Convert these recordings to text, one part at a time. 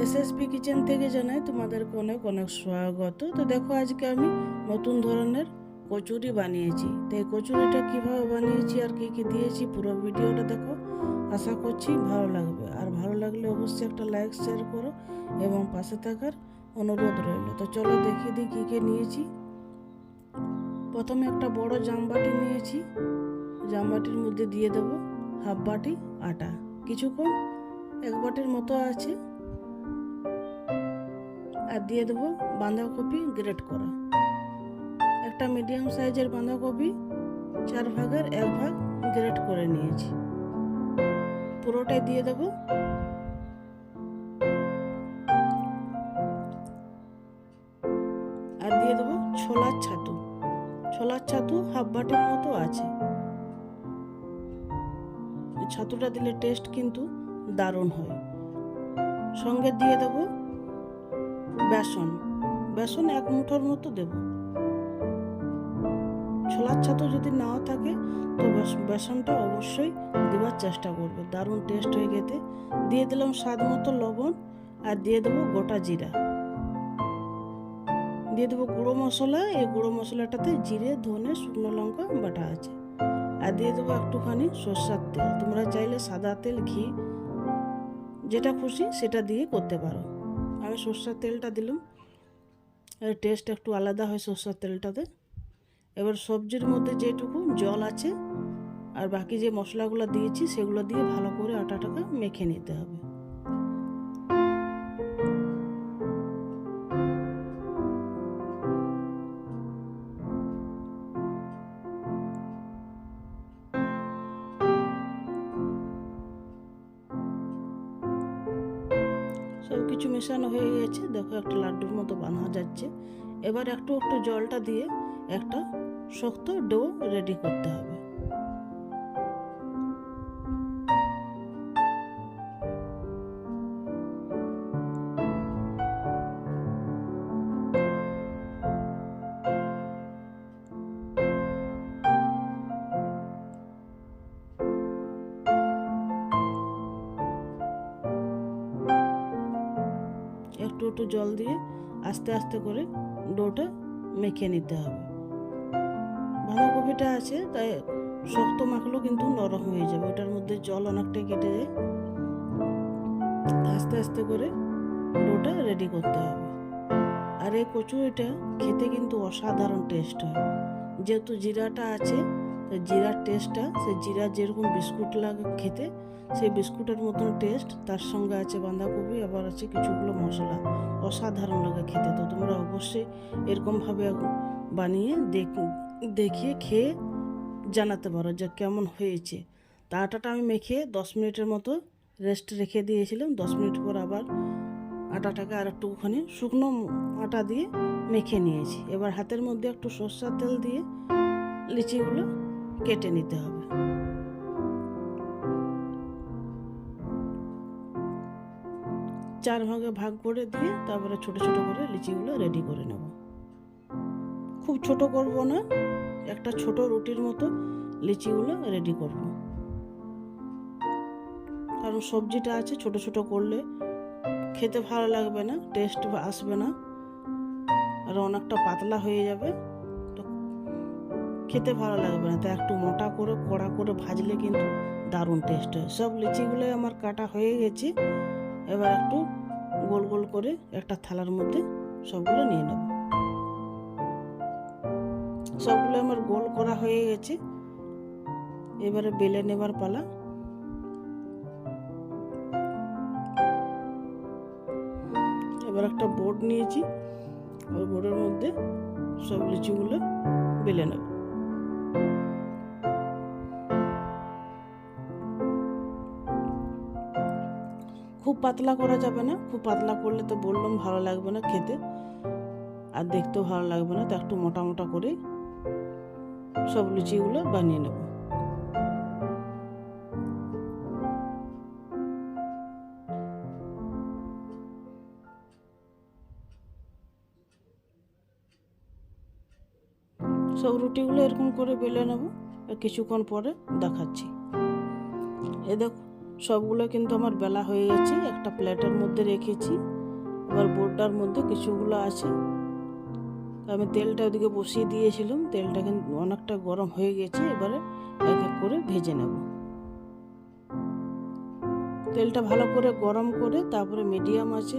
SSP kitchen থেকে জানাই তোমাদেরকে অনেক অনেক স্বাগত। তো দেখো আজকে আমি নতুন ধরনের কচুরি বানিয়েছি। তো এই কচুরিটা কীভাবে বানিয়েছি আর কী কী দিয়েছি পুরো ভিডিওটা দেখো। আশা করছি ভালো লাগবে, আর ভালো লাগলে অবশ্যই একটা লাইক শেয়ার করো এবং পাশে থাকার অনুরোধ রইল। তো চলো দেখিয়ে দিই কী কী নিয়েছি। প্রথমে একটা বড় জামবাটি নিয়েছি। জামবাটির মধ্যে দিয়ে দেবো হাফ বাটি আটা, কিছু কম এক বাটির মতো আছে। আর দিয়ে দেবো বাঁধাকপি গ্রেট করা, একটা মিডিয়াম সাইজের বাঁধাকপি 4 ভাগের 1 ভাগ গ্রেট করে নিয়েছি, পুরোটাই দিয়ে দেবো। আর দিয়ে দেবো ছোলার ছাতু হাফ বাটির মতো আছে। ছাতুটা দিলে টেস্ট কিন্তু দারুণ হয়। সঙ্গে দিয়ে দেবো বেসন 1 মুঠোর মতো দেব। ছোলার ছাতু যদি নাও থাকে তো বেসনটা অবশ্যই দেওয়ার চেষ্টা করবে, দারুণ টেস্ট হয়ে গেতে। দিয়ে দিলাম স্বাদ মতো লবণ, আর দিয়ে দেবো গোটা জিরা, দিয়ে দেবো গুঁড়ো মশলা। এই গুঁড়ো মশলাটাতে জিরে, ধনে, শুকনো লঙ্কা বাটা আছে। আর দিয়ে দেবো একটুখানি সরষের তেল, তোমরা চাইলে সাদা তেল, ঘি যেটা খুশি সেটা দিয়ে করতে পারো। আমি সরষের তেলটা দিলাম, এর টেস্ট একটু আলাদা হয় সরষের তেলটাতে। এবার সবজির মধ্যে যেটুকু জল আছে আর বাকি যে মশলাগুলো দিয়েছি সেগুলো দিয়ে ভালো করে আটাটাকে মেখে নিতে হবে। সব কিছু মেশানো হয়ে গেছে, দেখো একটা লাড্ডুর মতো বানা যাচ্ছে। এবার একটু একটু জলটা দিয়ে একটা শক্ত ডো রেডি করতে হবে। একটু একটু জল দিয়ে আস্তে আস্তে করে ডোটা মেখে নিতে হবে। বাঁধাকপিটা আছে তাই শক্ত মাখলেও কিন্তু নরম হয়ে যাবে, ওটার মধ্যে জল অনেকটাই কেটে যায়। আস্তে আস্তে করে ডোটা রেডি করতে হবে। আর এই কচুরিটা খেতে কিন্তু অসাধারণ টেস্ট হয়, যেহেতু জিরাটা আছে। তো জিরার টেস্টটা, সেই জিরা যেরকম বিস্কুট লাগে খেতে, সেই বিস্কুটের মতন টেস্ট। তার সঙ্গে আছে বাঁধাকপি, আবার আছে কিছুগুলো মশলা, অসাধারণ লাগে খেতে। তো তোমরা অবশ্যই এরকমভাবে বানিয়ে দেখিয়ে খেয়ে জানাতে পারো যে কেমন হয়েছে। তা আটাটা আমি মেখে 10 মিনিটের মতো রেস্ট রেখে দিয়েছিলাম। 10 মিনিট পর আবার আটাটাকে আর একটুখানি শুকনো আটা দিয়ে মেখে নিয়েছি। এবার হাতের মধ্যে একটু সরষের তেল দিয়ে লিচিগুলো কেটে নিতে হবে। চার ভাগে ভাগ করে দিয়ে তারপরে ছোট ছোট করে লিচিগুলো রেডি করে নেব। খুব ছোট করব না, একটা ছোট রুটির মতো লিচিগুলো রেডি করব, কারণ সবজিটা আছে। ছোট ছোট করলে খেতে ভালো লাগবে না, টেস্ট আসবে না, আর অনেকটা পাতলা হয়ে যাবে, তো খেতে ভালো লাগবে না। তাই একটু মোটা করে কড়া করে ভাজলে কিন্তু দারুণ টেস্ট হয়। সব লিচিগুলোই আমার কাটা হয়ে গেছে। এবার একটু গোল গোল করে একটা থালার মধ্যে সবগুলো নিয়ে নেব। সবগুলো আমার গোল করা হয়ে গেছে, এবারে বেলে নেবার পালা। এবার একটা বোর্ড নিয়েছি, ওই বোর্ডের মধ্যে সব লিচিগুলো বেলে নেব। খুব পাতলা করা যাবে না, খুব পাতলা করলে তো বললাম ভালো লাগবে না খেতে, আর দেখতেও ভালো লাগবে না। তো একটু মোটা মোটা করে সব লুচিগুলো বানিয়ে নেব। সব রুটিগুলো এরকম করে বেলে নেব, কিছুক্ষণ পরে দেখাচ্ছি। দেখো সবগুলো কিন্তু আমার বেলা হয়ে গেছে, একটা প্লেটের মধ্যে রেখেছি। এবার বোর্ডটার মধ্যে কিছুগুলো আছে, আমি তেলটা ওদিকে বসিয়ে দিয়েছিলাম, তেলটা কিন্তু অনেকটা গরম হয়ে গেছে। এবারে এক এক করে ভেজে নেব। তেলটা ভালো করে গরম করে তারপরে মিডিয়াম আছে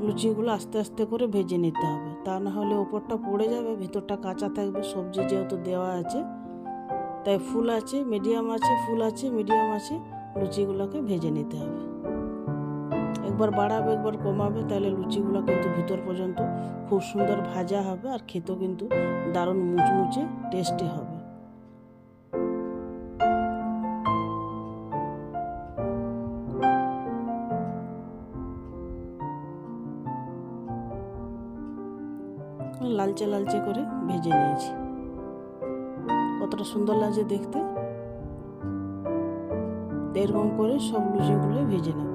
লুচিগুলো আস্তে আস্তে করে ভেজে নিতে হবে, তা না হলে ওপরটা পড়ে যাবে, ভিতরটা কাঁচা থাকবে। সবজি যেহেতু দেওয়া আছে, তাই ফুল আছে, মিডিয়াম আছে, ফুল আছে, মিডিয়াম আছে, লুচিগুলোকে ভেজে নিতে হবে। একবার বাড়াবে একবার কমাবে, তাহলে লুচিগুলো কিন্তু ভিতর পর্যন্ত খুব সুন্দর ভাজা হবে আর খেতেও কিন্তু দারুণ মুচমুচে টেস্টি হবে। লালচে লালচে করে ভেজে নিয়েছি, কতটা সুন্দর লাগছে দেখতে। এরকম করে সব লুচিগুলো ভেজে নেব।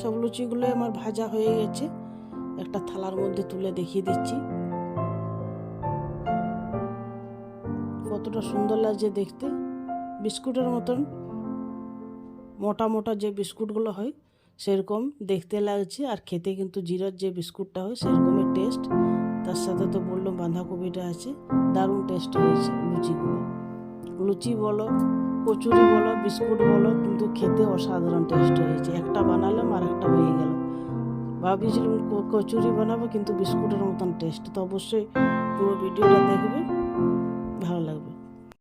সব লুচিগুলো আমার ভাজা হয়ে গেছে, একটা থালার মধ্যে তুলে দেখিয়ে দিচ্ছি কতটা সুন্দর লাগছে দেখতে। বিস্কুটের মতন মোটা মোটা যে বিস্কুটগুলো হয় সেরকম দেখতে লাগছে, আর খেতে কিন্তু জিরার যে বিস্কুটটা হয় সেরকমই টেস্ট। তার সাথে তো বললাম বাঁধাকপিটা আছে, দারুণ টেস্ট হয়েছে লুচিগুলো। লুচি বলো, কচুরি বলো, বিস্কুট বলো, কিন্তু খেতে অসাধারণ টেস্ট হয়েছে। একটা বানালাম আর একটা হয়ে গেল। ভাবিছিলাম কচুরি বানাবো, কিন্তু বিস্কুটের মতন টেস্ট। তো অবশ্যই পুরো ভিডিওটা দেখবে, ভালো লাগবে।